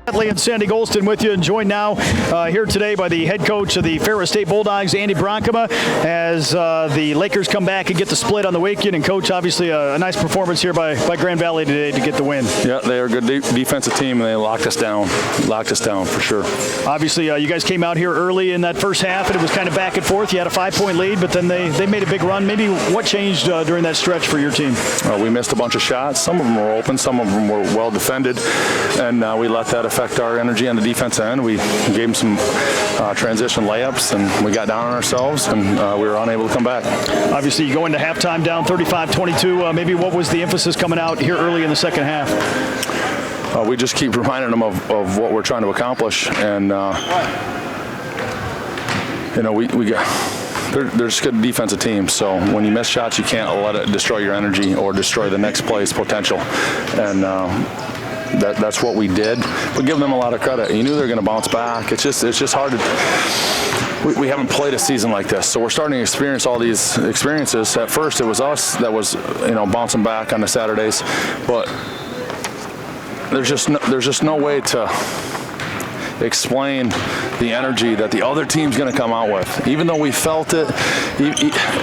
Bradley and Sandy Golston with you, and joined now here today by the head coach of the Ferris State Bulldogs, Andy Bronkema, as the Lakers come back and get the split on the weekend. And coach, obviously a nice performance here by Grand Valley today to get the win. Yeah, they are a good defensive team, and they locked us down for sure. Obviously, you guys came out here early in that first half, and it was kind of back and forth. You had a 5-point lead, but then they made a big run. Maybe what changed during that stretch for your team? We missed a bunch of shots. Some of them were open, some of them were well defended, and we let that affect our energy on the defensive end. We gave them some transition layups, and we got down on ourselves, and we were unable to come back. Obviously, you go into halftime down 35-22. Maybe what was the emphasis coming out here early in the second half? We just keep reminding them of what we're trying to accomplish, and they're just a good defensive team. So when you miss shots, you can't let it destroy your energy or destroy the next play's potential, and that's what we did. We give them a lot of credit. You knew they were going to bounce back. It's just hard to. We haven't played a season like this, so we're starting to experience all these experiences. At first, it was us that was bouncing back on the Saturdays, but there's just no way to explain the energy that the other team's going to come out with. Even though we felt it,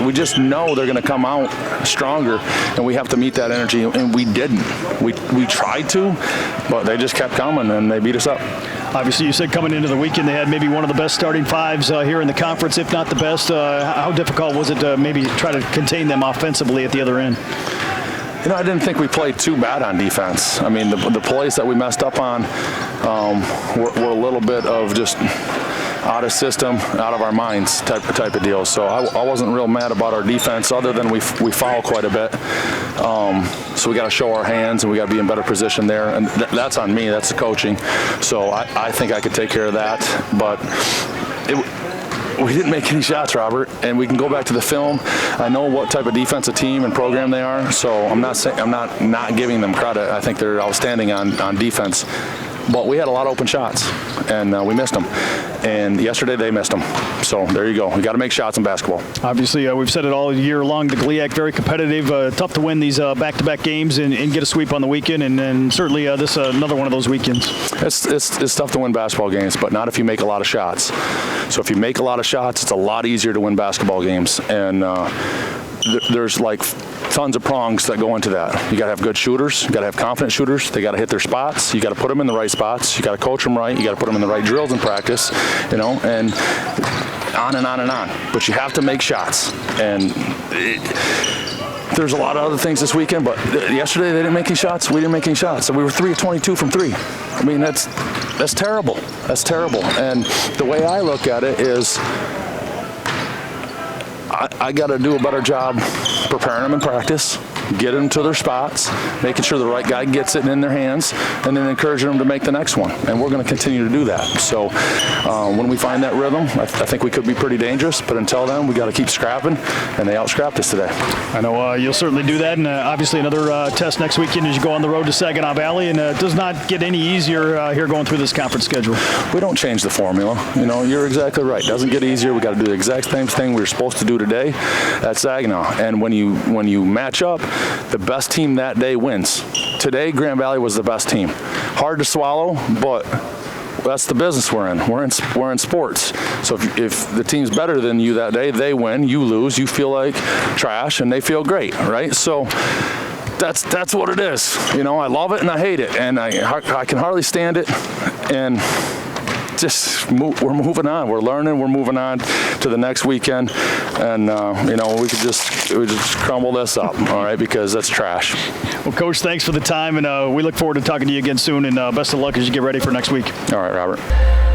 we just know they're going to come out stronger, and we have to meet that energy, and we didn't. We tried to, but they just kept coming, and they beat us up. Obviously, you said coming into the weekend they had maybe one of the best starting fives here in the conference, if not the best. How difficult was it to maybe try to contain them offensively at the other end? I didn't think we played too bad on defense. I mean, the plays that we messed up on were a little bit of just out of system, out of our minds type of deal. So I wasn't real mad about our defense, other than we foul quite a bit. So we got to show our hands, and we got to be in better position there. And that's on me. That's the coaching. So I think I could take care of that. But we didn't make any shots, Robert, and we can go back to the film. I know what type of defensive team and program they are, so I'm not giving them credit. I think they're outstanding on defense. But we had a lot of open shots, and we missed them. And yesterday they missed them. So there you go. We got to make shots in basketball. Obviously, we've said it all year long. The GLIAC very competitive. Tough to win these back-to-back games and get a sweep on the weekend. And certainly this another one of those weekends. It's tough to win basketball games, but not if you make a lot of shots. So if you make a lot of shots, it's a lot easier to win basketball games. And there's like tons of prongs that go into that. You got to have good shooters. You got to have confident shooters. They got to hit their spots. You got to put them in the right spots. You got to coach them right. You got to put them in the right drills in practice. And on and on and on. But you have to make shots. And there's a lot of other things this weekend. But yesterday they didn't make any shots. We didn't make any shots. So we were 3 of 22 from 3. I mean, that's terrible. That's terrible. And the way I look at it is, I got to do a better job preparing them in practice, get them to their spots, making sure the right guy gets it in their hands, and then encouraging them to make the next one. And we're going to continue to do that. So when we find that rhythm, I think we could be pretty dangerous. But until then, we got to keep scrapping, and they out-scrapped us today. I know you'll certainly do that. And obviously another test next weekend as you go on the road to Saginaw Valley. And it does not get any easier here going through this conference schedule. We don't change the formula. You're exactly right. It doesn't get easier. We got to do the exact same thing we were supposed to do today at Saginaw. And when you match up, the best team that day wins. Today, Grand Valley was the best team. Hard to swallow, but that's the business we're in. We're in sports. So if the team's better than you that day, they win, you lose, you feel like trash, and they feel great, right? So that's what it is. I love it and I hate it, and I can hardly stand it. And we're moving on. We're learning. We're moving on to the next weekend, and we just crumble this up, all right? Because that's trash. Well, Coach, thanks for the time, and we look forward to talking to you again soon. And best of luck as you get ready for next week. All right, Robert.